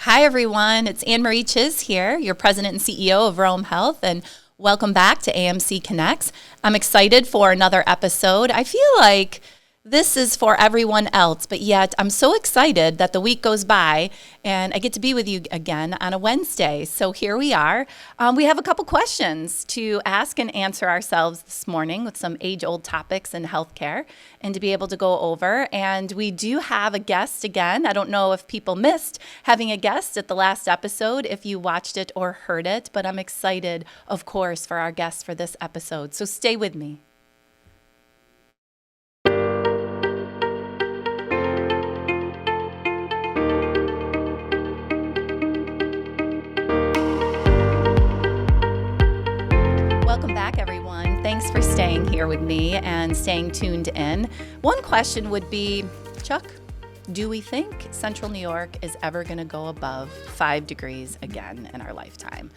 Hi, everyone. It's Anne-Marie Chiz here, your president and CEO of Rome Health, and welcome back to AMC Connects. I'm excited for another episode. I feel like this is for everyone else, but yet I'm so excited that the week goes by and I get to be with you again on a Wednesday. So here we are. We have a couple questions to ask and answer ourselves this morning with some age-old topics in healthcare and to be able to go over. And we do have a guest again. I don't know if people missed having a guest at the last episode, if you watched it or heard it, but I'm excited, of course, for our guest for this episode. So stay with me. Welcome back, everyone. Thanks for staying here with me and staying tuned in. One question would be, Chuck, do we think Central New York is ever going to go above 5 degrees again in our lifetime?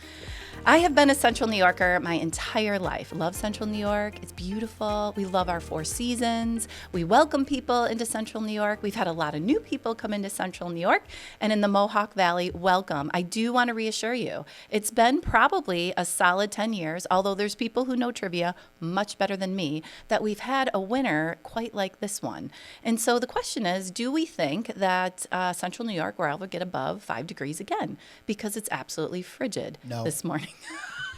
I have been a Central New Yorker my entire life. Love Central New York. It's beautiful. We love our 4 seasons. We welcome people into Central New York. We've had a lot of new people come into Central New York, and in the Mohawk Valley, welcome. I do want to reassure you, it's been probably a solid 10 years, although there's people who know trivia much better than me, that we've had a winter quite like this one. And so the question is, do we think that Central New York will ever get above 5 degrees again? Because it's absolutely frigid this morning.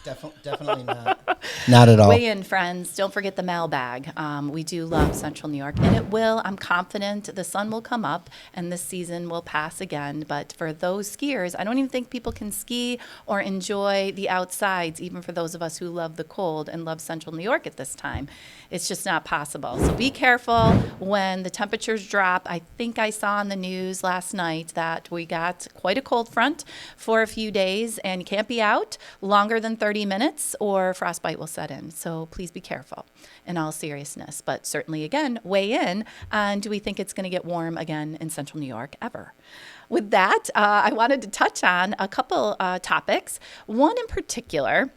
Definitely not. Not at all. Weigh in, friends. Don't forget the mailbag. We do love Central New York, and it will. I'm confident the sun will come up, and this season will pass again. But for those skiers, I don't even think people can ski or enjoy the outsides, even for those of us who love the cold and love Central New York at this time. It's just not possible. So be careful when the temperatures drop. I think I saw on the news last night that we got quite a cold front for a few days, and you can't be out longer than 30 minutes or frostbite will set in. So please be careful in all seriousness. But certainly, again, weigh in on, do we think it's going to get warm again in Central New York ever? With that, I wanted to touch on a couple topics. One in particular,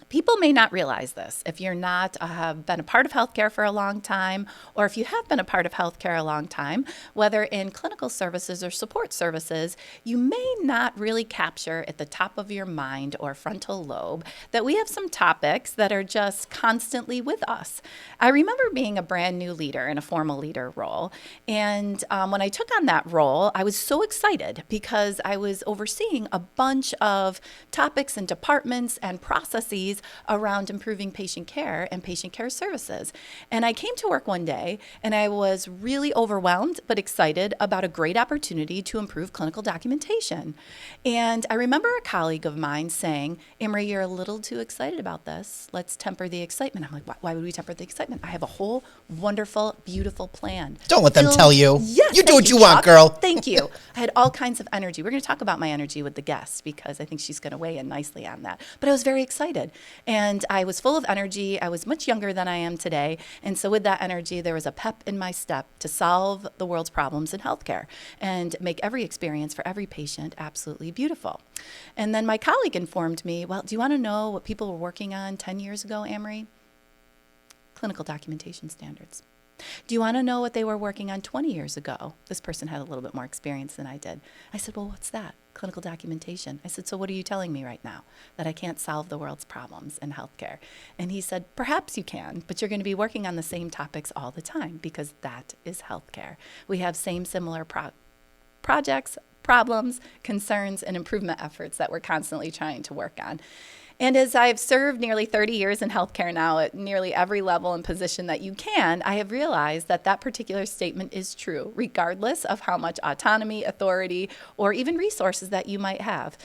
people may not realize this. If you're not have been a part of healthcare for a long time, or if you have been a part of healthcare a long time, whether in clinical services or support services, you may not really capture at the top of your mind or frontal lobe that we have some topics that are just constantly with us. I remember being a brand new leader in a formal leader role, and when I took on that role, I was so excited because I was overseeing a bunch of topics and departments and processes around improving patient care and patient care services. And I came to work one day and I was really overwhelmed but excited about a great opportunity to improve clinical documentation. And I remember a colleague of mine saying, Emery, you're a little too excited about this. Let's temper the excitement. I'm like, why would we temper the excitement? I have a whole wonderful, beautiful plan. Don't let them tell you. Yes, you do what you want, girl. Thank you. I had all kinds of energy. We're going to talk about my energy with the guest because I think she's going to weigh in nicely on that. But I was very excited. And I was full of energy. I was much younger than I am today. And so with that energy, there was a pep in my step to solve the world's problems in healthcare and make every experience for every patient absolutely beautiful. And then my colleague informed me, well, do you want to know what people were working on 10 years ago, Amory? Clinical documentation standards. Do you want to know what they were working on 20 years ago? This person had a little bit more experience than I did. I said, well, what's that? Clinical documentation. I said, so what are you telling me right now? That I can't solve the world's problems in healthcare? And he said, perhaps you can, but you're going to be working on the same topics all the time because that is healthcare. We have similar projects, problems, concerns, and improvement efforts that we're constantly trying to work on. And as I've served nearly 30 years in healthcare now at nearly every level and position that you can, I have realized that that particular statement is true, regardless of how much autonomy, authority, or even resources that you might have.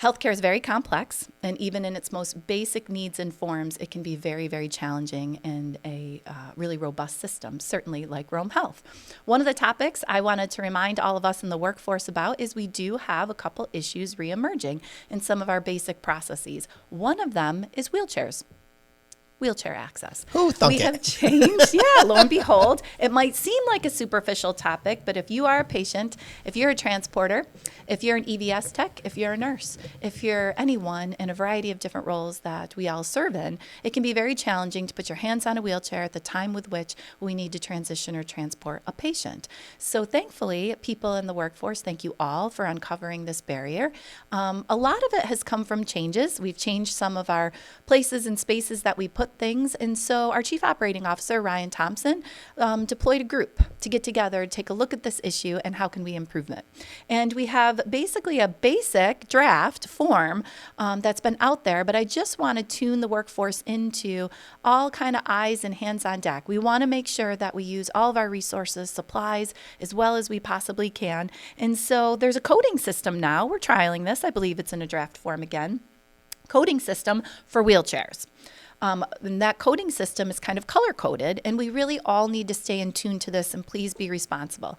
Healthcare is very complex, and even in its most basic needs and forms, it can be very, very challenging in a really robust system, certainly like Rome Health. One of the topics I wanted to remind all of us in the workforce about is we do have a couple issues reemerging in some of our basic processes. One of them is wheelchairs. wheelchair access. Who thunk we it? have changed. Yeah, lo and behold, it might seem like a superficial topic, but if you are a patient, if you're a transporter, if you're an EVS tech, if you're a nurse, if you're anyone in a variety of different roles that we all serve in, it can be very challenging to put your hands on a wheelchair at the time with which we need to transition or transport a patient. So thankfully, people in the workforce, thank you all for uncovering this barrier. A lot of it has come from changes. We've changed some of our places and spaces that we put things. And so our Chief Operating Officer, Ryan Thompson, deployed a group to get together, take a look at this issue and how can we improve it. And we have basically a basic draft form that's been out there, but I just want to tune the workforce into all kind of eyes and hands on deck. We want to make sure that we use all of our resources, supplies, as well as we possibly can. And so there's a coding system now. We're trialing this. I believe it's in a draft form again. Coding system for wheelchairs. And that coding system is kind of color coded, and we really all need to stay in tune to this and please be responsible.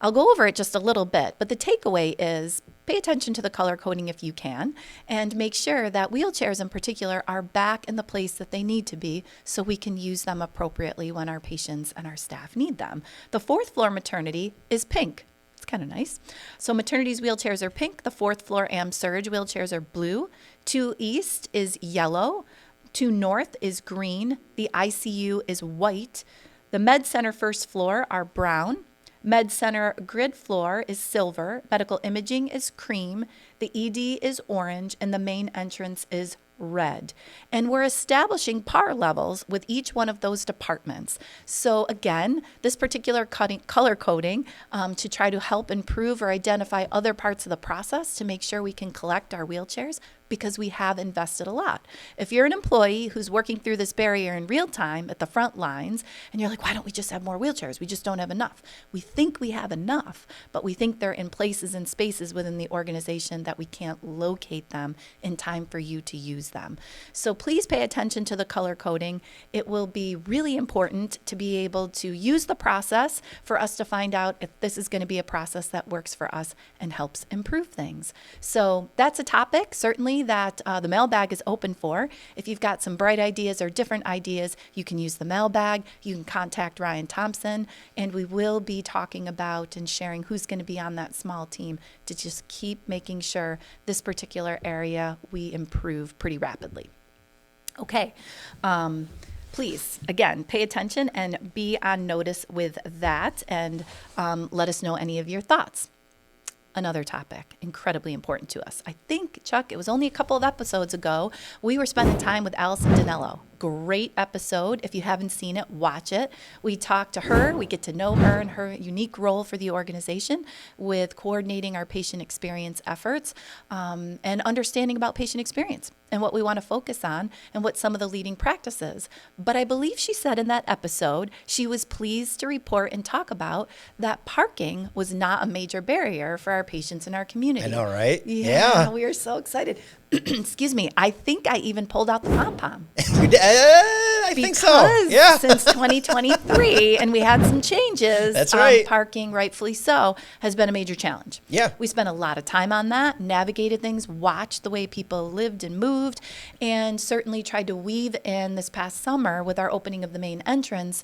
I'll go over it just a little bit, but the takeaway is pay attention to the color coding if you can, and make sure that wheelchairs in particular are back in the place that they need to be so we can use them appropriately when our patients and our staff need them. The 4th floor maternity is pink. It's kind of nice. So maternity's wheelchairs are pink. The 4th floor AM Surge wheelchairs are blue. 2 East is yellow. 2 North is green. The ICU is white. The Med Center 1st floor are brown. Med Center grid floor is silver. Medical imaging is cream. The ED is orange. And the main entrance is red. And we're establishing par levels with each one of those departments. So again, this particular color coding to try to help improve or identify other parts of the process to make sure we can collect our wheelchairs because we have invested a lot. If you're an employee who's working through this barrier in real time at the front lines, and you're like, why don't we just have more wheelchairs? We just don't have enough. We think we have enough, but we think they're in places and spaces within the organization that we can't locate them in time for you to use them. So please pay attention to the color coding. It will be really important to be able to use the process for us to find out if this is going to be a process that works for us and helps improve things. So that's a topic, certainly, that the mailbag is open for. If you've got some bright ideas or different ideas, you can use the mailbag. You can contact Ryan Thompson, and we will be talking about and sharing who's going to be on that small team to just keep making sure this particular area we improve pretty rapidly. Okay. Please, again, pay attention and be on notice with that, and let us know any of your thoughts. Another topic, incredibly important to us. I think, Chuck, it was only a couple of episodes ago, we were spending time with Allison Danello. Great episode. If you haven't seen it, watch it. We talk to her. We get to know her and her unique role for the organization with coordinating our patient experience efforts and understanding about patient experience and what we want to focus on and what some of the leading practices. But I believe she said in that episode, she was pleased to report and talk about that parking was not a major barrier for our patients in our community. I know, right? Yeah. We are so excited. Excuse me. I think I even pulled out the pom-pom. I think so. Yeah. Since 2023, and we had some changes. That's right. Parking, rightfully so, has been a major challenge. Yeah. We spent a lot of time on that, navigated things, watched the way people lived and moved, and certainly tried to weave in this past summer with our opening of the main entrance,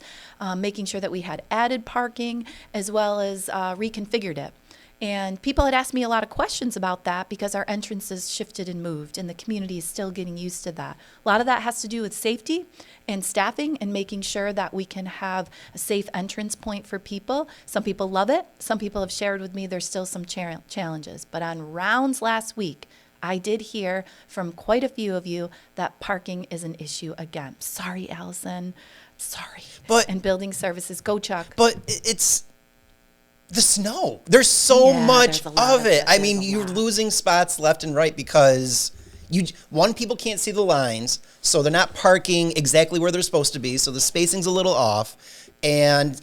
making sure that we had added parking as well as reconfigured it. And people had asked me a lot of questions about that because our entrances shifted and moved, and the community is still getting used to that. A lot of that has to do with safety and staffing and making sure that we can have a safe entrance point for people. Some people love it. Some people have shared with me there's still some challenges. But on rounds last week, I did hear from quite a few of you that parking is an issue again. Sorry, Allison. Sorry. And building services. Go, Chuck. But it's the snow. There's so much of it. I mean, you're losing spots left and right because people can't see the lines, so they're not parking exactly where they're supposed to be, so the spacing's a little off. And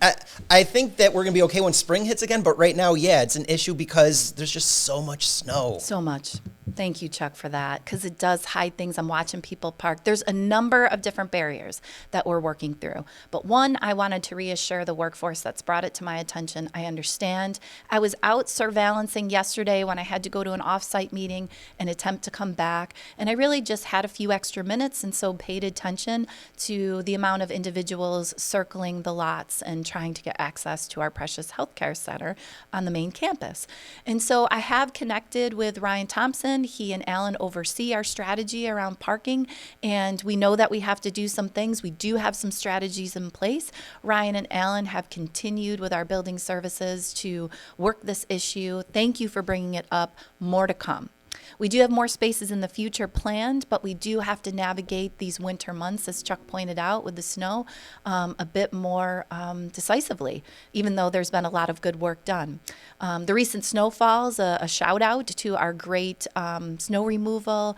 I think that we're going to be okay when spring hits again, but right now, it's an issue because there's just so much snow. So much. Thank you, Chuck, for that, because it does hide things. I'm watching people park. There's a number of different barriers that we're working through. But one, I wanted to reassure the workforce that's brought it to my attention. I understand. I was out surveillancing yesterday when I had to go to an off-site meeting and attempt to come back. And I really just had a few extra minutes and so paid attention to the amount of individuals circling the lots and trying to get access to our precious healthcare center on the main campus. And so I have connected with Ryan Thompson. He and Alan oversee our strategy around parking, and we know that we have to do some things. We do have some strategies in place. Ryan and Alan have continued with our building services to work this issue. Thank you for bringing it up. More to come. We do have more spaces in the future planned, but we do have to navigate these winter months, as Chuck pointed out, with the snow a bit more decisively, even though there's been a lot of good work done. The recent snowfalls, a shout out to our great snow removal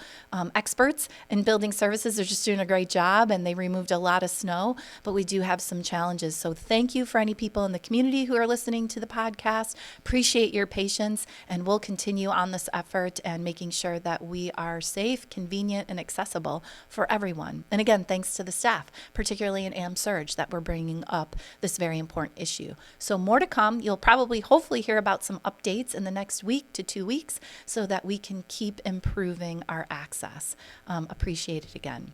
experts in building services. They're just doing a great job, and they removed a lot of snow, but we do have some challenges. So thank you for any people in the community who are listening to the podcast. Appreciate your patience, and we'll continue on this effort and making sure that we are safe, convenient, and accessible for everyone. And again, thanks to the staff, particularly in AMSurge, that we're bringing up this very important issue. So more to come. You'll probably, hopefully, hear about some updates in the next week to 2 weeks so that we can keep improving our access. Appreciate it again.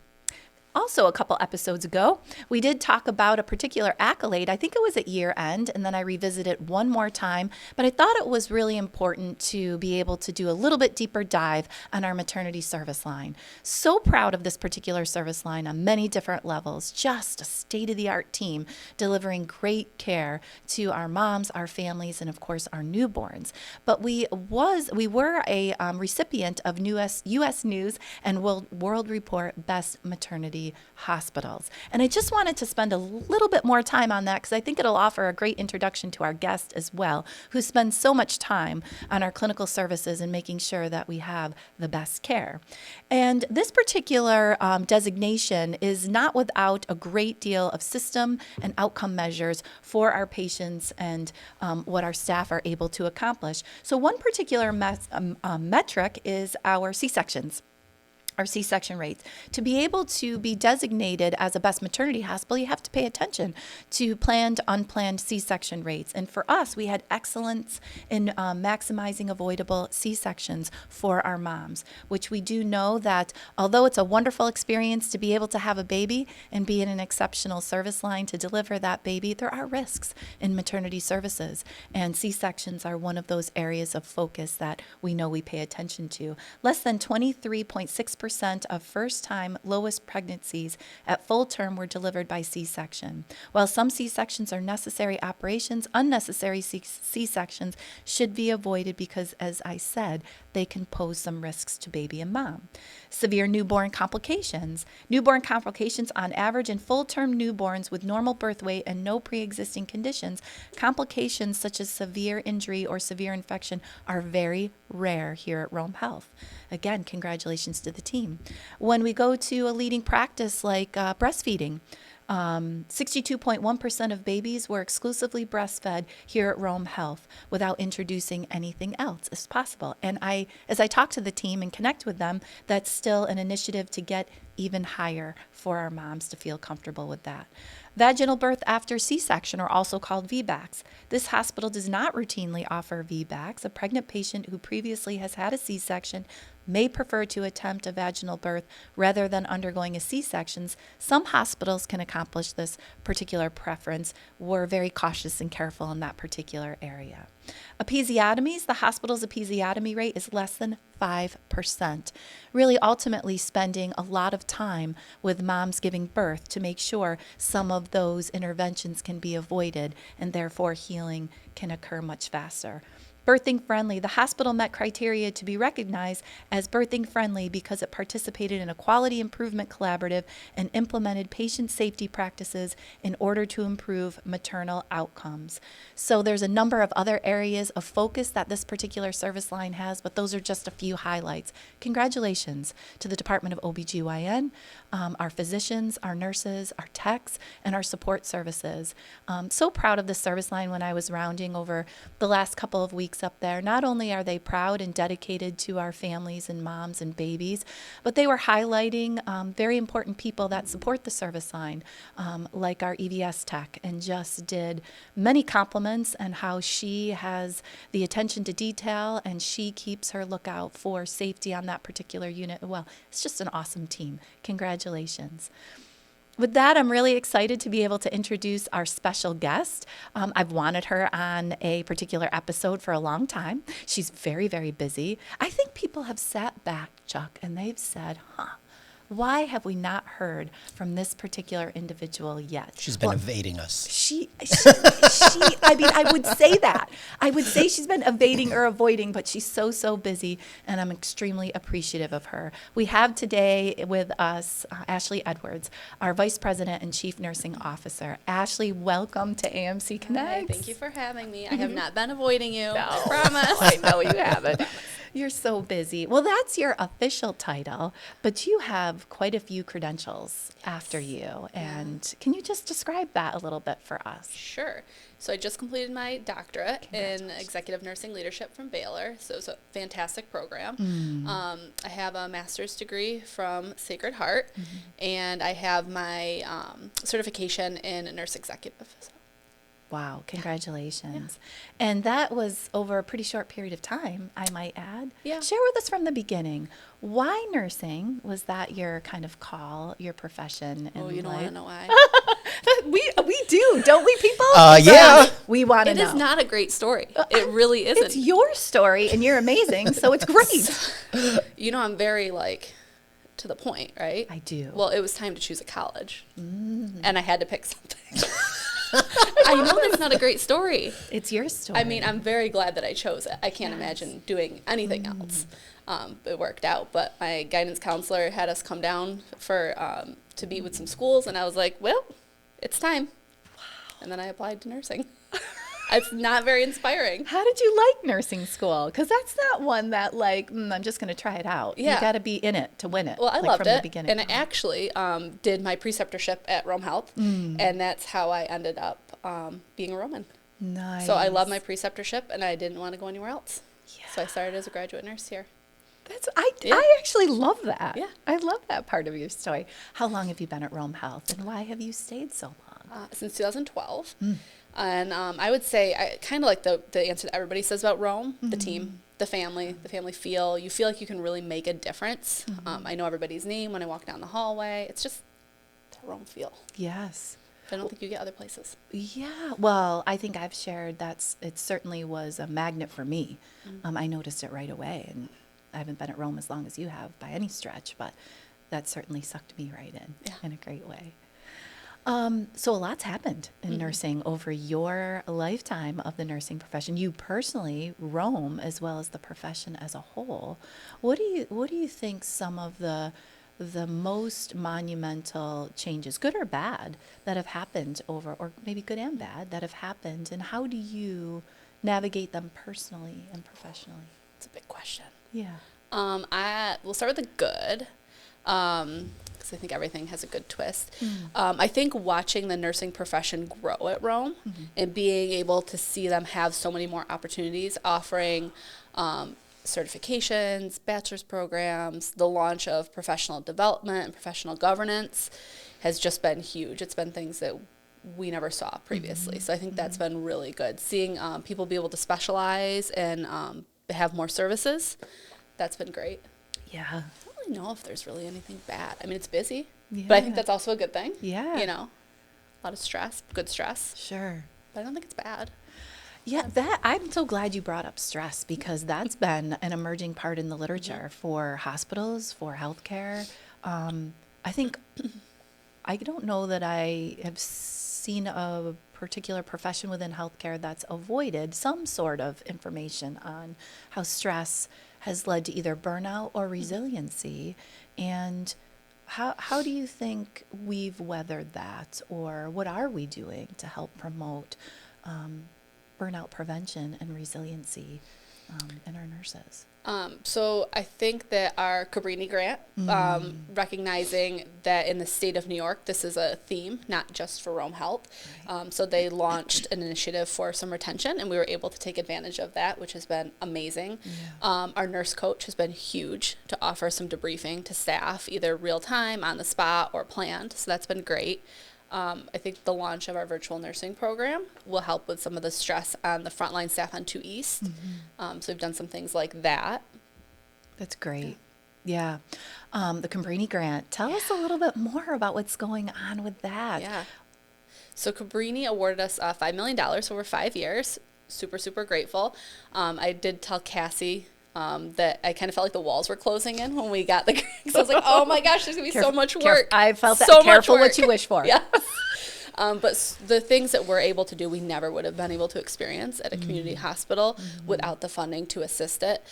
Also, a couple episodes ago, we did talk about a particular accolade. I think it was at year end, and then I revisited it one more time. But I thought it was really important to be able to do a little bit deeper dive on our maternity service line. So proud of this particular service line on many different levels. Just a state-of-the-art team delivering great care to our moms, our families, and of course our newborns. But we were a recipient of U.S. News and World Report Best Maternity Hospitals. And I just wanted to spend a little bit more time on that because I think it'll offer a great introduction to our guest as well, who spends so much time on our clinical services and making sure that we have the best care. And this particular designation is not without a great deal of system and outcome measures for our patients and what our staff are able to accomplish. So one particular metric is our C-sections. Our C-section rates. To be able to be designated as a best maternity hospital, you have to pay attention to planned, unplanned C-section rates. And for us, we had excellence in maximizing avoidable C-sections for our moms, which we do know that although it's a wonderful experience to be able to have a baby and be in an exceptional service line to deliver that baby, there are risks in maternity services. And C-sections are one of those areas of focus that we know we pay attention to. Less than 23.6% of first-time lowest pregnancies at full term were delivered by C-section. While some C-sections are necessary operations, unnecessary C-sections should be avoided because, as I said, they can pose some risks to baby and mom. Severe newborn complications. Newborn complications on average in full-term newborns with normal birth weight and no pre-existing conditions, complications such as severe injury or severe infection are very rare here at Rome Health. Again, congratulations to the team. When we go to a leading practice like breastfeeding, 62.1% of babies were exclusively breastfed here at Rome Health without introducing anything else as possible. And as I talk to the team and connect with them, that's still an initiative to get even higher for our moms to feel comfortable with that. Vaginal birth after C-section are also called VBACs. This hospital does not routinely offer VBACs. A pregnant patient who previously has had a C-section may prefer to attempt a vaginal birth rather than undergoing a C-section. Some hospitals can accomplish this particular preference. We're very cautious and careful in that particular area. Episiotomies, the hospital's episiotomy rate is less than 5%. Really ultimately spending a lot of time with moms giving birth to make sure some of those interventions can be avoided and therefore healing can occur much faster. Birthing friendly. The hospital met criteria to be recognized as birthing friendly because it participated in a quality improvement collaborative and implemented patient safety practices in order to improve maternal outcomes. So there's a number of other areas of focus that this particular service line has, but those are just a few highlights. Congratulations to the Department of OBGYN, our physicians, our nurses, our techs, and our support services. So proud of this service line when I was rounding over the last couple of weeks weeks up there, not only are they proud and dedicated to our families and moms and babies, but they were highlighting very important people that support the service line, like our EVS tech, and just did many compliments on how she has the attention to detail and she keeps her lookout for safety on that particular unit. Well, it's just an awesome team. Congratulations. With that, I'm really excited to be able to introduce our special guest. I've wanted her on a particular episode for a long time. She's very, very busy. I think people have sat back, Chuck, and they've said, why have we not heard from this particular individual yet? She's been evading us. I mean, I would say that. I would say she's been evading or avoiding, but she's so busy, and I'm extremely appreciative of her. We have today with us Ashley Edwards, our Vice President and Chief Nursing Officer. Ashley, welcome to AMC Connects. Hi, thank you for having me. I have not been avoiding you. No, I promise. I know you haven't. You're so busy. Well, that's your official title, but you have quite a few credentials after you. And can you just describe that a little bit for us? Sure. So I just completed my doctorate in executive nursing leadership from Baylor. So it's a fantastic program. I have a master's degree from Sacred Heart, and I have my certification in nurse executive. So. Wow, congratulations. Yeah. And that was over a pretty short period of time, I might add. Yeah. Share with us from the beginning. Why nursing? Was that your kind of call, your profession in you don't life? want to know why? we do, don't we, people? Yeah. We want to know. It is not a great story. It really isn't. It's your story, and you're amazing, so it's great. I'm very, to the point, right? I do. Well, it was time to choose a college, and I had to pick something. I know that's not a great story. It's your story. I mean, I'm very glad that I chose it. I can't imagine doing anything else. It worked out, but my guidance counselor had us come down to meet with some schools, and I was like, well, it's time. Wow. And then I applied to nursing. It's not very inspiring. How did you like nursing school? Because that's not one that I'm just going to try it out. Yeah. You got to be in it to win it. Well, I loved from it. The beginning. And I actually did my preceptorship at Rome Health, and that's how I ended up being a Roman. Nice. So I love my preceptorship, and I didn't want to go anywhere else. Yeah. So I started as a graduate nurse here. I actually love that. Yeah. I love that part of your story. How long have you been at Rome Health, and why have you stayed so long? Since 2012. And I would say I kind of like the answer that everybody says about Rome, the team, the family feel. You feel like you can really make a difference. I know everybody's name when I walk down the hallway. It's just the Rome feel. Yes. I don't think you get other places. Yeah. Well, I think I've shared it certainly was a magnet for me. I noticed it right away, and I haven't been at Rome as long as you have by any stretch, but that certainly sucked me right in a great way. So a lot's happened in nursing over your lifetime of the nursing profession. You personally, Rome, as well as the profession as a whole. What do you think some of the most monumental changes, good or bad, that have happened over, or maybe good and bad, that have happened, and how do you navigate them personally and professionally? It's a big question. Yeah. We'll start with the good. Because I think everything has a good twist. I think watching the nursing profession grow at Rome and being able to see them have so many more opportunities, offering certifications, bachelor's programs, the launch of professional development and professional governance has just been huge. It's been things that we never saw previously. So I think that's been really good. Seeing people be able to specialize and have more services, that's been great. Yeah. I don't really know if there's really anything bad. I mean, it's busy, Yeah. but I think that's also a good thing. Yeah. A lot of stress, good stress, Sure. but I don't think it's bad. Yeah, I'm so glad you brought up stress, because that's been an emerging part in the literature for hospitals, for healthcare. I think, I don't know that I have seen a particular profession within healthcare that's avoided some sort of information on how stress has led to either burnout or resiliency. And how do you think we've weathered that, or what are we doing to help promote burnout prevention and resiliency in our nurses? So I think that our Cabrini grant, recognizing that in the state of New York, this is a theme, not just for Rome Health. So they launched an initiative for some retention, and we were able to take advantage of that, which has been amazing. Our nurse coach has been huge to offer some debriefing to staff, either real time, on the spot, or planned. So that's been great. I think the launch of our virtual nursing program will help with some of the stress on the frontline staff on 2 East. So we've done some things like that. That's great. Yeah. The Cabrini grant. Tell us a little bit more about what's going on with that. Yeah. So Cabrini awarded us $5 million over 5 years. Super, super grateful. I did tell Cassie that I kind of felt like the walls were closing in when we got the grant. So I was like, oh my gosh, there's going to be so much work. I felt that. So Careful much work. what you wish for. Yeah. But the things that we're able to do, we never would have been able to experience at a community hospital without the funding to assist it.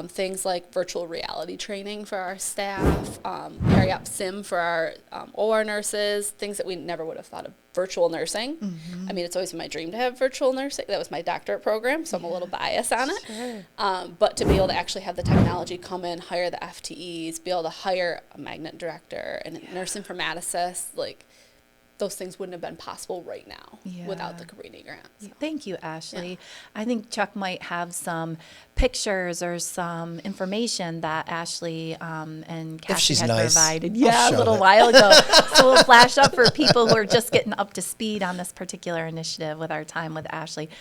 Things like virtual reality training for our staff, peri-op sim for our OR nurses, things that we never would have thought of. Virtual nursing. I mean, it's always been my dream to have virtual nursing. That was my doctorate program, so I'm a little biased on it. Sure. But to be able to actually have the technology come in, hire the FTEs, be able to hire a magnet director and a nurse informaticist, like, those things wouldn't have been possible right now without the Cabrini grant. So. Thank you, Ashley. I think Chuck might have some pictures or some information that Ashley and Cassie she's had nice, provided. I'll Yeah, a show little it. while ago. So we'll flash up for people who are just getting up to speed on this particular initiative with our time with Ashley.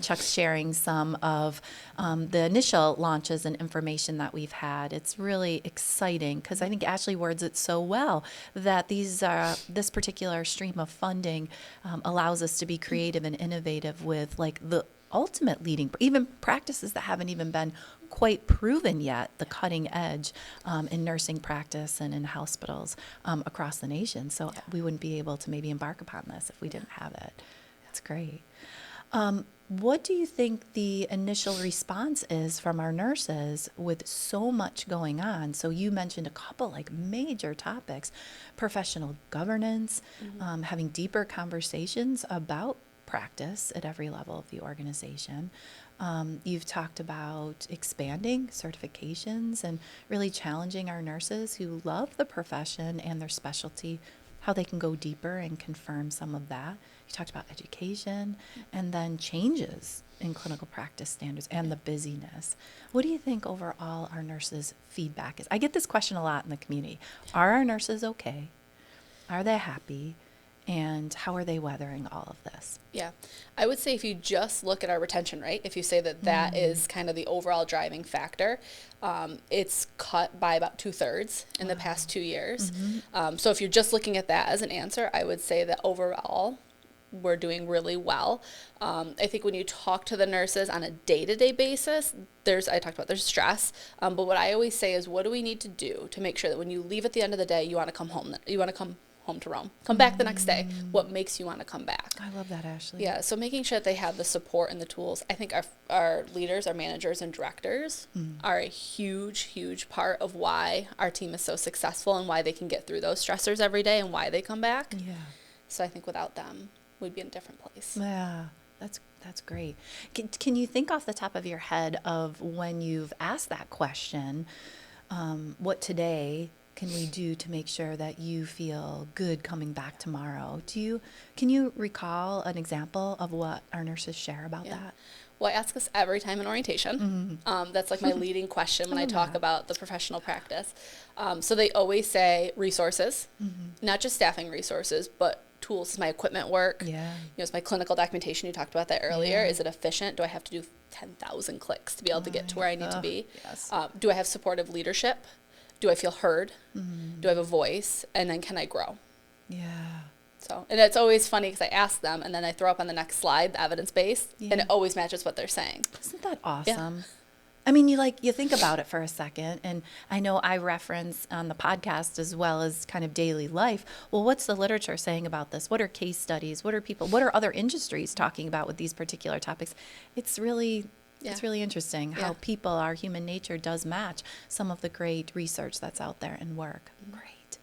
Chuck's sharing some of the initial launches and information that we've had. It's really exciting because I think Ashley words it so well that this particular stream of funding allows us to be creative and innovative with like the ultimate leading, even practices that haven't even been quite proven yet, the cutting edge in nursing practice and in hospitals across the nation. So we wouldn't be able to maybe embark upon this if we didn't have it. It's great. What do you think the initial response is from our nurses with so much going on? So you mentioned a couple like major topics, professional governance, having deeper conversations about practice at every level of the organization. You've talked about expanding certifications and really challenging our nurses who love the profession and their specialty, how they can go deeper and confirm some of that. You talked about education and then changes in clinical practice standards and the busyness. What do you think overall our nurses' feedback is? I get this question a lot in the community. Are our nurses okay? Are they happy? And how are they weathering all of this? Yeah, I would say if you just look at our retention rate, if you say that that is kind of the overall driving factor, it's cut by about 2/3 in the past 2 years. So if you're just looking at that as an answer, I would say that overall we're doing really well. I think when you talk to the nurses on a day-to-day basis, there's stress. But what I always say is, what do we need to do to make sure that when you leave at the end of the day, you want to come home, home to Rome. Come back the next day. What makes you want to come back? I love that, Ashley. Yeah, so making sure that they have the support and the tools. I think our leaders, our managers and directors are a huge, huge part of why our team is so successful and why they can get through those stressors every day and why they come back. Yeah. So I think without them, we'd be in a different place. Yeah, that's great. Can you think off the top of your head of when you've asked that question, what today can we do to make sure that you feel good coming back tomorrow? Can you recall an example of what our nurses share about that? Well, I ask this every time in orientation. That's like my leading question when I talk about the professional practice. So they always say resources, not just staffing resources, but tools. Is my equipment work? Yeah. Is my clinical documentation, you talked about that earlier. Is it efficient? Do I have to do 10,000 clicks to be able to get to where I need to be? Yes. Do I have supportive leadership? Do I feel heard? Do I have a voice? And then can I grow? Yeah. So, and it's always funny because I ask them and then I throw up on the next slide the evidence base and it always matches what they're saying. Isn't that awesome? Yeah. I mean, you think about it for a second, and I know I reference on the podcast as well as kind of daily life. Well, what's the literature saying about this? What are case studies? What are other industries talking about with these particular topics? It's really interesting how our human nature does match some of the great research that's out there and work. Great.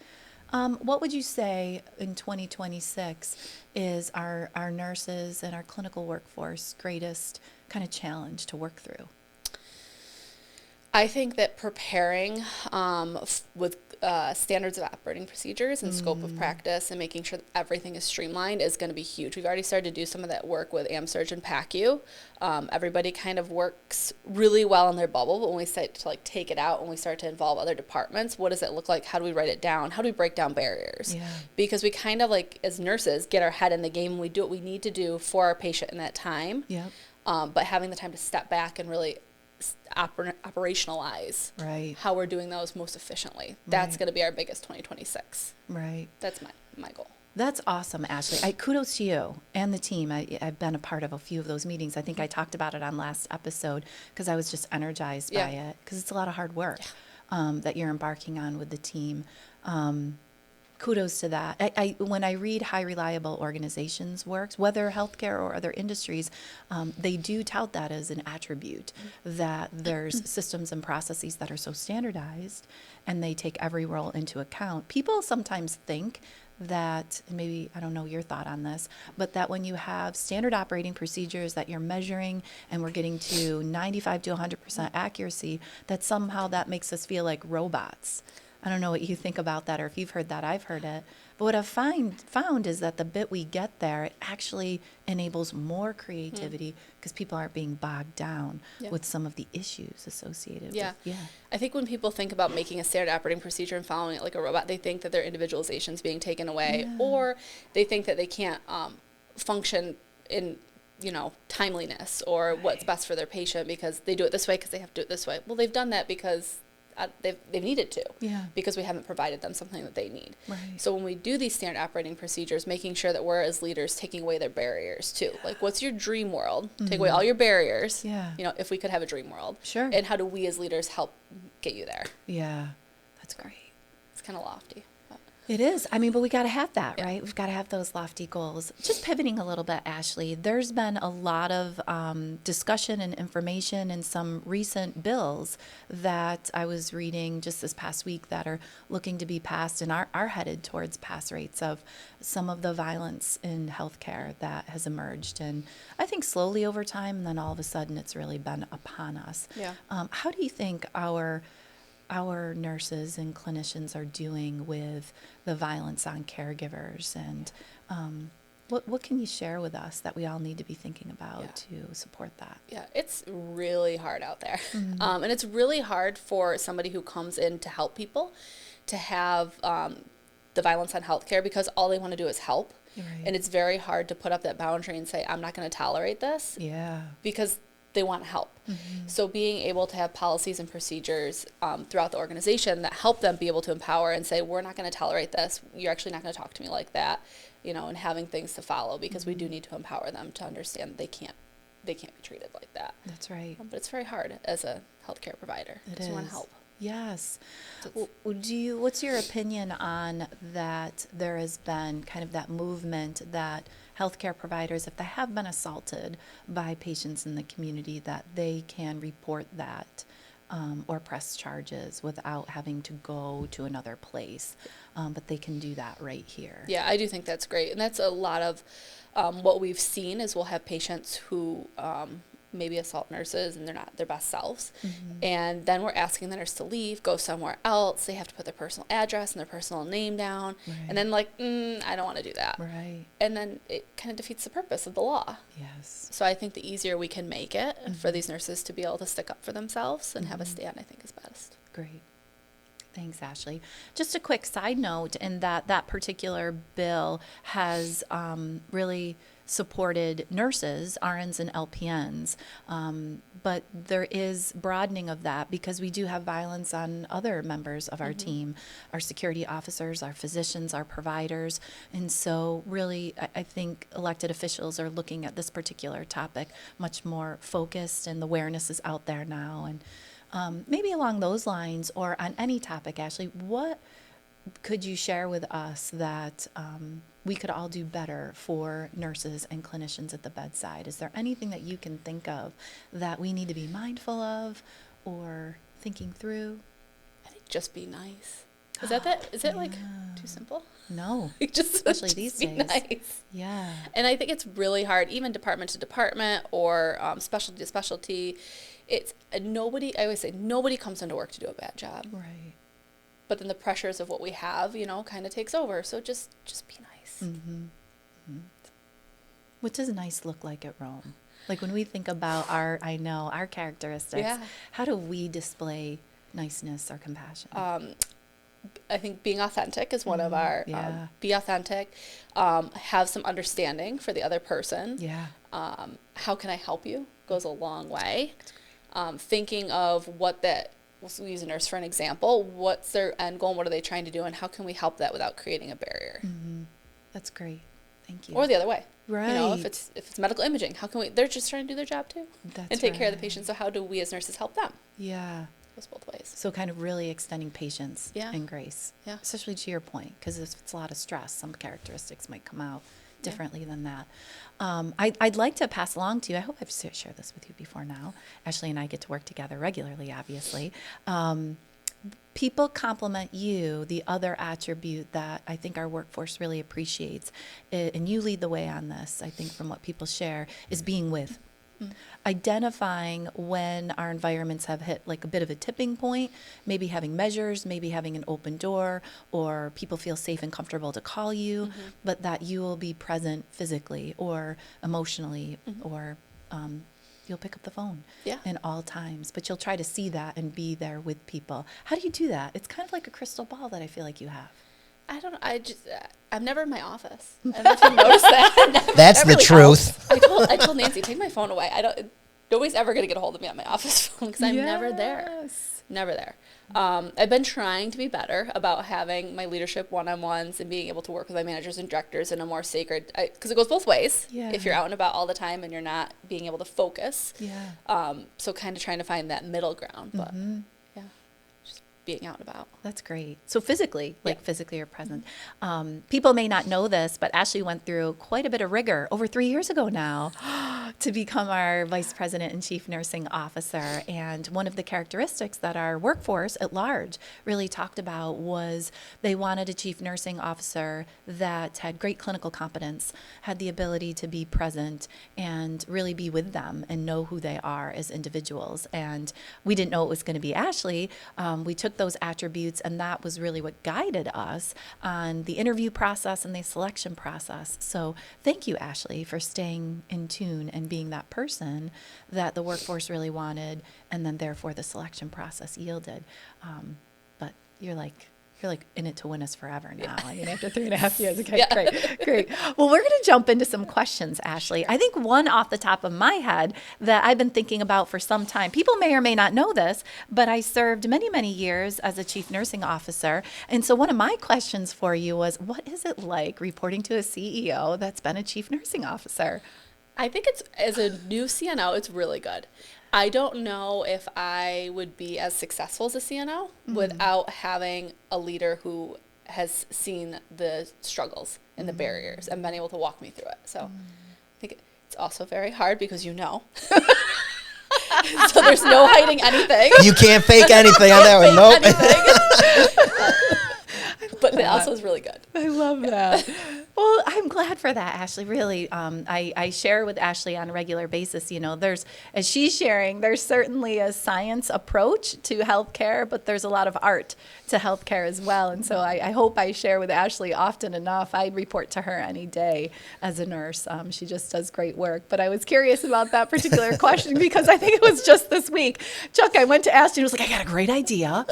What would you say in 2026 is our nurses and our clinical workforce greatest kind of challenge to work through? I think that preparing with standards of operating procedures and scope of practice and making sure that everything is streamlined is going to be huge. We've already started to do some of that work with AmSurg and PACU. Everybody kind of works really well in their bubble, but when we start to like take it out, when we start to involve other departments, what does it look like? How do we write it down? How do we break down barriers? Yeah. Because we kind of like, as nurses, get our head in the game and we do what we need to do for our patient in that time. Yep. But having the time to step back and really operationalize Right. how we're doing those most efficiently. That's Right. going to be our biggest 2026. Right. That's my goal. That's awesome, Ashley. Kudos to you and the team. I've been a part of a few of those meetings. I think I talked about it on last episode because I was just energized by it because it's a lot of hard work that you're embarking on with the team. Kudos to that. When I read high reliable organizations works, whether healthcare or other industries, they do tout that as an attribute, that there's systems and processes that are so standardized and they take every role into account. People sometimes think that, and maybe, I don't know your thought on this, but that when you have standard operating procedures that you're measuring and we're getting to 95 to 100% accuracy, that somehow that makes us feel like robots. I don't know what you think about that or if you've heard that. I've heard it. But what I've found is that the bit we get there, it actually enables more creativity because people aren't being bogged down with some of the issues associated with. Yeah. I think when people think about making a standard operating procedure and following it like a robot, they think that their individualization is being taken away or they think that they can't function in timeliness or what's best for their patient because they do it this way because they have to do it this way. Well, they've done that because they've needed to because we haven't provided them something that they need. Right. So when we do these standard operating procedures, making sure that we're as leaders taking away their barriers too. Like, what's your dream world? Take away all your barriers. Yeah. If we could have a dream world. Sure. And how do we as leaders help get you there? Yeah. That's great. It's kind of lofty. But. It is. I mean, but we got to have that, right? We've got to have those lofty goals. Just pivoting a little bit, Ashley, there's been a lot of discussion and information in some recent bills that I was reading just this past week that are looking to be passed and are headed towards pass rates of some of the violence in healthcare that has emerged. And I think slowly over time, and then all of a sudden it's really been upon us. Yeah. How do you think our nurses and clinicians are doing with the violence on caregivers, and what can you share with us that we all need to be thinking about to support that? Yeah, it's really hard out there. And it's really hard for somebody who comes in to help people to have the violence on healthcare because all they want to do is help. Right. And it's very hard to put up that boundary and say, I'm not going to tolerate this. Yeah. Because they want help. So being able to have policies and procedures throughout the organization that help them be able to empower and say, we're not going to tolerate this. You're actually not going to talk to me like that, and having things to follow because we do need to empower them to understand that they can't be treated like that. That's right. But it's very hard as a healthcare provider. It because you want is. to help. Yes. What's your opinion on that? There has been kind of that movement that healthcare providers, if they have been assaulted by patients in the community, that they can report that or press charges without having to go to another place. But they can do that right here. Yeah, I do think that's great. And that's a lot of what we've seen is we'll have patients who maybe assault nurses and they're not their best selves. And then we're asking the nurse to leave, go somewhere else. They have to put their personal address and their personal name down. Right. And then I don't want to do that. Right. And then it kind of defeats the purpose of the law. Yes. So I think the easier we can make it for these nurses to be able to stick up for themselves and have a stand, I think is best. Great. Thanks, Ashley. Just a quick side note in that particular bill has really supported nurses, RNs and LPNs, but there is broadening of that because we do have violence on other members of our team, our security officers, our physicians, our providers, and so really I think elected officials are looking at this particular topic much more focused, and the awareness is out there now. And maybe along those lines or on any topic, Ashley, what could you share with us that we could all do better for nurses and clinicians at the bedside? Is there anything that you can think of that we need to be mindful of or thinking through? I think just be nice. Is that like too simple? No, Just especially these be days. nice. Yeah. And I think it's really hard, even department to department or specialty to specialty. it's nobody, I always say, nobody comes into work to do a bad job. Right. But then the pressures of what we have, kind of takes over. So just be nice. What does nice look like at Rome? Like when we think about our characteristics, how do we display niceness or compassion? I think being authentic is one of our, be authentic, have some understanding for the other person. Yeah. How can I help you goes a long way. Thinking of we'll use a nurse for an example. What's their end goal and what are they trying to do and how can we help that without creating a barrier? That's great. Thank you. Or the other way. Right. If it's medical imaging, how can they're just trying to do their job too. And take care of the patient. So how do we as nurses help them? Yeah. It goes both ways. So kind of really extending patience and grace. Yeah. Especially to your point, because if it's a lot of stress, some characteristics might come out differently than that. I'd like to pass along to you, I hope I've shared this with you before now. Ashley and I get to work together regularly, obviously. People compliment you, the other attribute that I think our workforce really appreciates, and you lead the way on this, I think from what people share, is being with. Identifying when our environments have hit like a bit of a tipping point, maybe having measures, maybe having an open door, or people feel safe and comfortable to call you, but that you will be present physically or emotionally, or you'll pick up the phone in all times, but you'll try to see that and be there with people. How do you do that? It's kind of like a crystal ball that I feel like you have. I don't know. I'm never in my office. I don't know if you noticed that. That's the truth. I told Nancy, take my phone away. Nobody's ever going to get a hold of me on my office phone because I'm never there. Never there. I've been trying to be better about having my leadership one-on-ones and being able to work with my managers and directors in a more sacred, because it goes both ways. Yeah. If you're out and about all the time and you're not being able to focus. Yeah. So kind of trying to find that middle ground, but just being out and about. That's great. So physically, physically you're present. People may not know this, but Ashley went through quite a bit of rigor over 3 years ago now to become our Vice President and Chief Nursing Officer. And one of the characteristics that our workforce at large really talked about was they wanted a Chief Nursing Officer that had great clinical competence, had the ability to be present and really be with them and know who they are as individuals. And we didn't know it was going to be Ashley. We took those attributes, and that was really what guided us on the interview process and the selection process. So thank you, Ashley, for staying in tune and being that person that the workforce really wanted, and then therefore the selection process yielded. But you're like in it to win us forever now. I mean, after 3.5 years. Okay, great. Well, we're going to jump into some questions, Ashley. I think one off the top of my head that I've been thinking about for some time, people may or may not know this, but I served many, many years as a chief nursing officer. And so one of my questions for you was, what is it like reporting to a CEO that's been a chief nursing officer? I think as a new CNO, it's really good. I don't know if I would be as successful as a CNO without having a leader who has seen the struggles and the barriers and been able to walk me through it. So I think it's also very hard because so there's no hiding anything. You can't fake anything on that one. Nope. But it also is really good. I love that. Well, I'm glad for that, Ashley. Really, I share with Ashley on a regular basis. As she's sharing, there's certainly a science approach to healthcare, but there's a lot of art to healthcare as well. And so I hope I share with Ashley often enough. I report to her any day as a nurse. She just does great work. But I was curious about that particular question because I think it was just this week. Chuck, I went to Ashley and was like, I got a great idea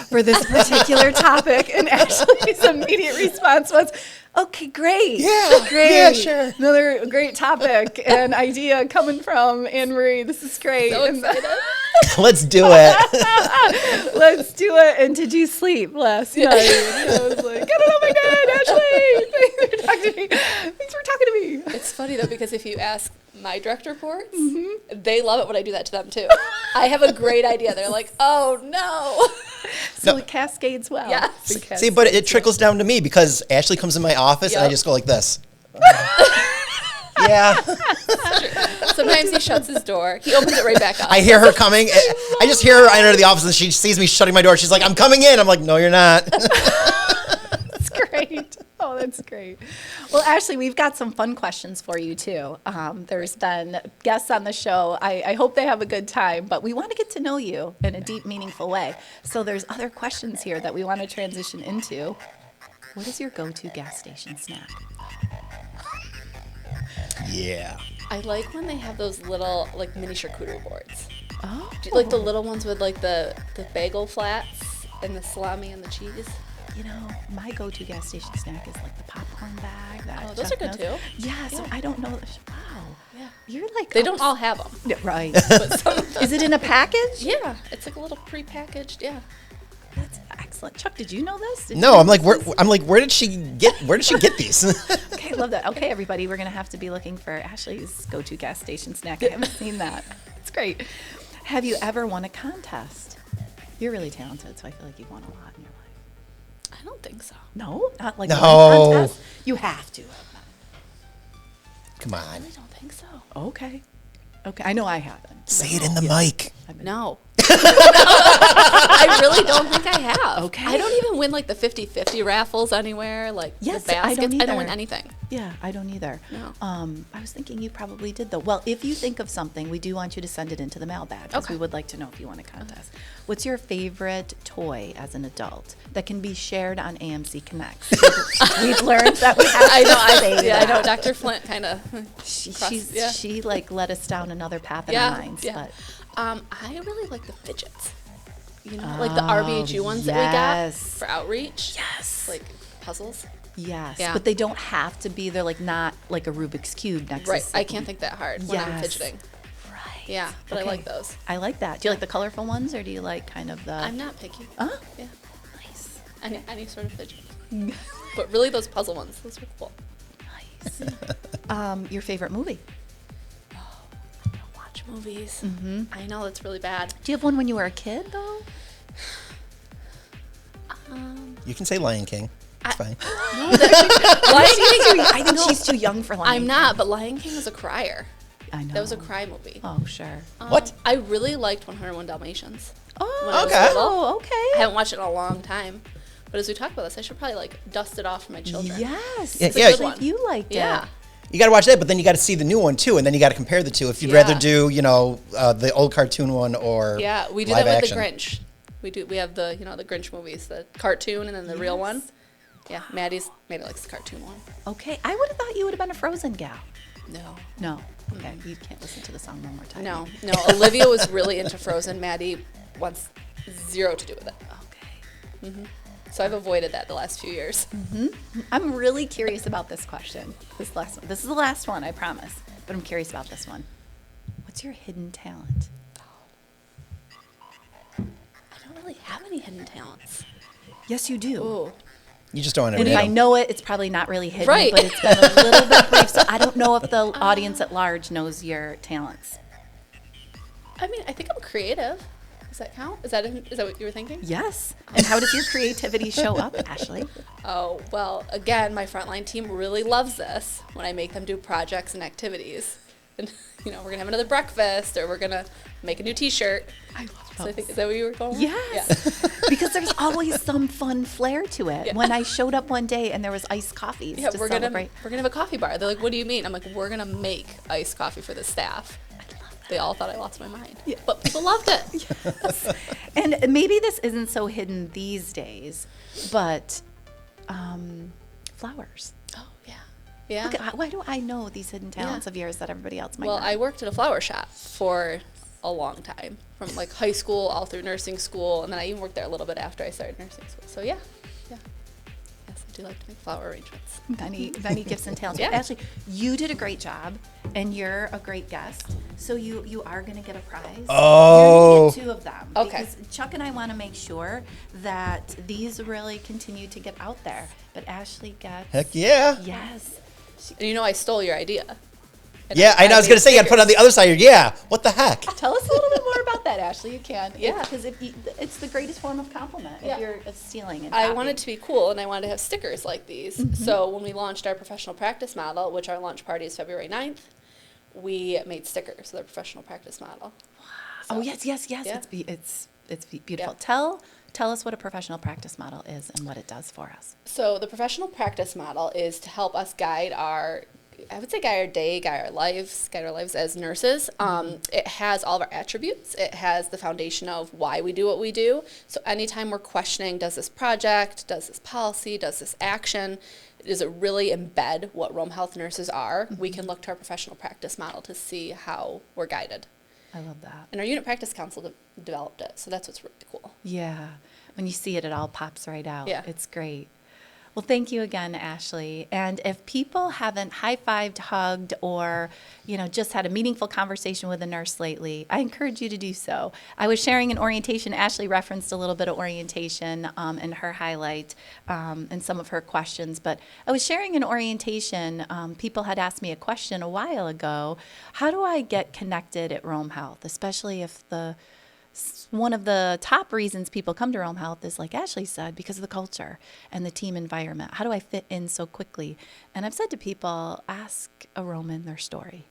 for this particular topic. And Ashley's immediate response was, okay, great. Yeah, great. Yeah, sure. Another great topic and idea coming from Anne Marie. This is great. So excited. Let's do it. Let's do it. And did you sleep last night? I was like, oh my God, Ashley, thanks for talking to me. Thanks for talking to me. It's funny though, because if you ask my direct reports, they love it when I do that to them too. I have a great idea. They're like, oh no. So it cascades well. Yes. See, but it trickles down to me because Ashley comes in my office and I just go like this. Yeah. Sometimes he shuts his door. He opens it right back up. I hear her coming. I just hear her enter the office and she sees me shutting my door. She's like, I'm coming in. I'm like, no, you're not. That's great. Oh, that's great. Well, Ashley, we've got some fun questions for you, too. There's been guests on the show. I hope they have a good time, but we want to get to know you in a deep, meaningful way. So there's other questions here that we want to transition into. What is your go-to gas station snack? Yeah. I like when they have those little, like, mini charcuterie boards. Oh. Do you like the little ones with, like, the bagel flats and the salami and the cheese? You know, my go-to gas station snack is like the popcorn bag. Oh, those are good, too. Yeah, so I don't know. Wow. Yeah. You're like... They don't all have them. Yeah, right. But some, Is it in a package? yeah, it's like a little pre-packaged, yeah. That's excellent. Chuck, did you know this? Did No, you I'm know like, this? where did she get these? Okay, I love that. Okay, everybody, we're going to have to be looking for Ashley's go-to gas station snack. I haven't seen that. It's great. Have you ever won a contest? You're really talented, so I feel like you've won a lot in your life. I don't think so. No? Not like No. one contest? You have to. Come on. I don't think so. Okay. Okay, I know I haven't. Say it in the mic. No. I really don't think I have. Okay. I don't even win like the 50-50 raffles anywhere, like Yes, the I baskets. don't I don't win either. anything. Yeah, I don't either. No. I was thinking you probably did, though. Well, if you think of something, we do want you to send it into the mailbag because Okay. we would like to know if you won a contest. What's your favorite toy as an adult that can be shared on AMC Connects? We've learned that we have to say I know. that. Dr. Flint kind of. She like led us down another path in Yeah. our minds. Yeah. But I really like the fidgets. You know, like the RBHU ones that we got yes. for outreach. yes. Like puzzles. Yes. Yeah. But they don't have to be. They're like not like a Rubik's Cube next Right. to I can't think that hard when I'm Yes. fidgeting. Right. Yeah, but Okay. I like those. I like that. Do you like the colorful ones or do you like kind of the... I'm not picky. Oh, Yeah. nice. Any sort of fidget. But really those puzzle ones, those are cool. Nice. Your favorite movie? I don't watch movies. I know that's really bad. Do you have one when you were a kid, though? You can say Lion King. It's fine. No, Lion King. I think she's too young for Lion I'm King. not, but Lion King was a crier. I know. That was a cry movie. Oh, sure. What? I really liked 101 Dalmatians. Oh, when I was Okay. little. Oh, okay. I haven't watched it in a long time. But as we talk about this, I should probably like dust it off for my children. Yes. Yeah, Especially yeah. if you liked Yeah. it. You got to watch that, but then you got to see the new one too, and then you got to compare the two. If you'd rather Yeah. do, the old cartoon one or Yeah, we do live that with action. the Grinch. We have the the Grinch movies, the cartoon and then the real one. Yeah, Maddie likes the cartoon one. Okay. I would have thought you would have been a Frozen gal. No. No. Okay. You can't listen to the song one more time. No. Olivia was really into Frozen. Maddie wants zero to do with it. Okay. So I've avoided that the last few years. I'm really curious about this question. This is the last one, I promise. But I'm curious about this one. What's your hidden talent? I don't really have any hidden talents. Yes, you do. Ooh. You just don't want to And if admit I 'em. know it, it's probably not really hidden, Right. but it's been a little bit brief. So I don't know if the audience at large knows your talents. I mean, I think I'm creative. Does that count? Is that what you were thinking? Yes. And how does your creativity show up, Ashley? Oh, well, again, my frontline team really loves this when I make them do projects and activities. And, we're going to have another breakfast or we're going to make a new t-shirt. I love So I think, is that where you were going? with? Yes. Because there's always some fun flair to it. Yeah. When I showed up one day and there was iced coffees Yeah, to we're celebrate. gonna have a coffee bar. They're like, "What do you mean?" I'm like, "We're gonna make iced coffee for the staff." They all thought I lost my mind, but people loved it. And maybe this isn't so hidden these days, but flowers. Oh yeah, yeah. Look at, why do I know these hidden talents Yeah. of yours that everybody else might Well, not? I worked at a flower shop for a long time, from like high school all through nursing school, and then I even worked there a little bit after I started nursing school. So yeah. Yes, I do like to make flower arrangements. Many gifts and talents. Yeah. But Ashley, you did a great job, and you're a great guest. So you are going to get a prize. Oh. You're going to get 2 of them. Okay. Because Chuck and I want to make sure that these really continue to get out there. But Ashley gets. Heck yeah. Yes. And I stole your idea. And Yeah, I know. I was made going to say you got to put it on the other side. Yeah. What the heck? Tell us a little bit more about that, Ashley. You can. Yeah. Because it's the greatest form of compliment Yeah. if you're stealing. And I copying. wanted to be cool and I wanted to have stickers like these. So when we launched our professional practice model, which our launch party is February 9th, we made stickers of the professional practice model. Oh yes. Yeah. It's beautiful. Yeah. Tell tell us what a professional practice model is and what it does for us. So the professional practice model is to help us guide our day, guide our lives as nurses. It has all of our attributes. It has the foundation of why we do what we do. So anytime we're questioning, does this project, does this policy, does this action, does it really embed what Rome Health nurses are, we can look to our professional practice model to see how we're guided. I love that. And our unit practice council developed it, so that's what's really cool. Yeah. When you see it, it all pops right out. Yeah. It's great. Well, thank you again, Ashley. And if people haven't high-fived, hugged, or, just had a meaningful conversation with a nurse lately, I encourage you to do so. I was sharing an orientation. Ashley referenced a little bit of orientation in her highlight and some of her questions. But I was sharing an orientation. People had asked me a question a while ago. How do I get connected at Rome Health, especially if one of the top reasons people come to Rome Health is, like Ashley said, because of the culture and the team environment. How do I fit in so quickly? And I've said to people, ask a Roman their story.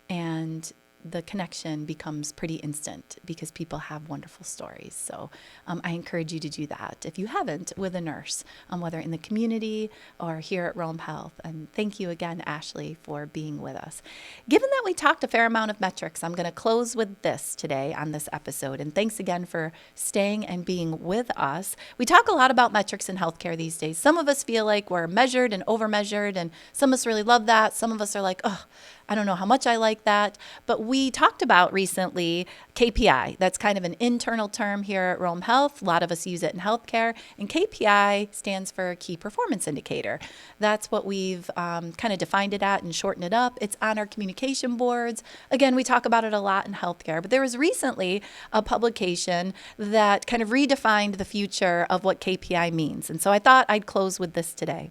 And the connection becomes pretty instant because people have wonderful stories. So I encourage you to do that if you haven't with a nurse, whether in the community or here at Rome Health. And thank you again, Ashley, for being with us. Given that we talked a fair amount of metrics, I'm going to close with this today on this episode. And thanks again for staying and being with us. We talk a lot about metrics in healthcare these days. Some of us feel like we're measured and over-measured, and some of us really love that. Some of us are like, oh, I don't know how much I like that. But we talked about recently KPI. That's kind of an internal term here at Rome Health. A lot of us use it in healthcare. And KPI stands for Key Performance Indicator. That's what we've kind of defined it at and shortened it up. It's on our communication boards. Again, we talk about it a lot in healthcare. But there was recently a publication that kind of redefined the future of what KPI means. And so I thought I'd close with this today.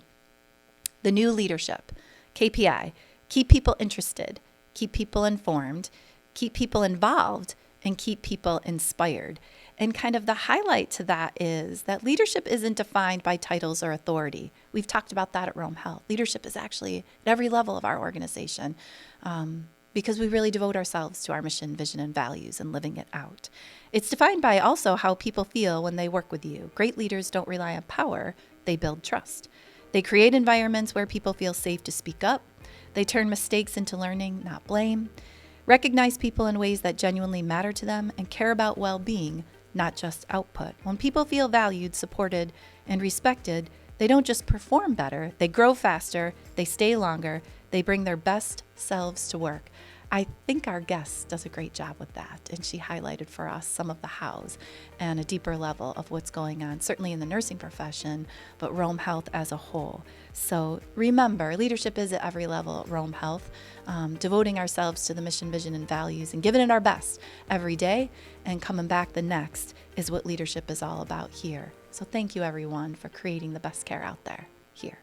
The new leadership, KPI. Keep people interested, keep people informed, keep people involved, and keep people inspired. And kind of the highlight to that is that leadership isn't defined by titles or authority. We've talked about that at Rome Health. Leadership is actually at every level of our organization because we really devote ourselves to our mission, vision, and values and living it out. It's defined by also how people feel when they work with you. Great leaders don't rely on power, they build trust. They create environments where people feel safe to speak up. They turn mistakes into learning, not blame. Recognize people in ways that genuinely matter to them and care about well-being, not just output. When people feel valued, supported, and respected, they don't just perform better, they grow faster, they stay longer, they bring their best selves to work. I think our guest does a great job with that, and she highlighted for us some of the hows and a deeper level of what's going on, certainly in the nursing profession, but Rome Health as a whole. So remember, leadership is at every level at Rome Health, devoting ourselves to the mission, vision, and values, and giving it our best every day, and coming back the next is what leadership is all about here. So thank you, everyone, for creating the best care out there here.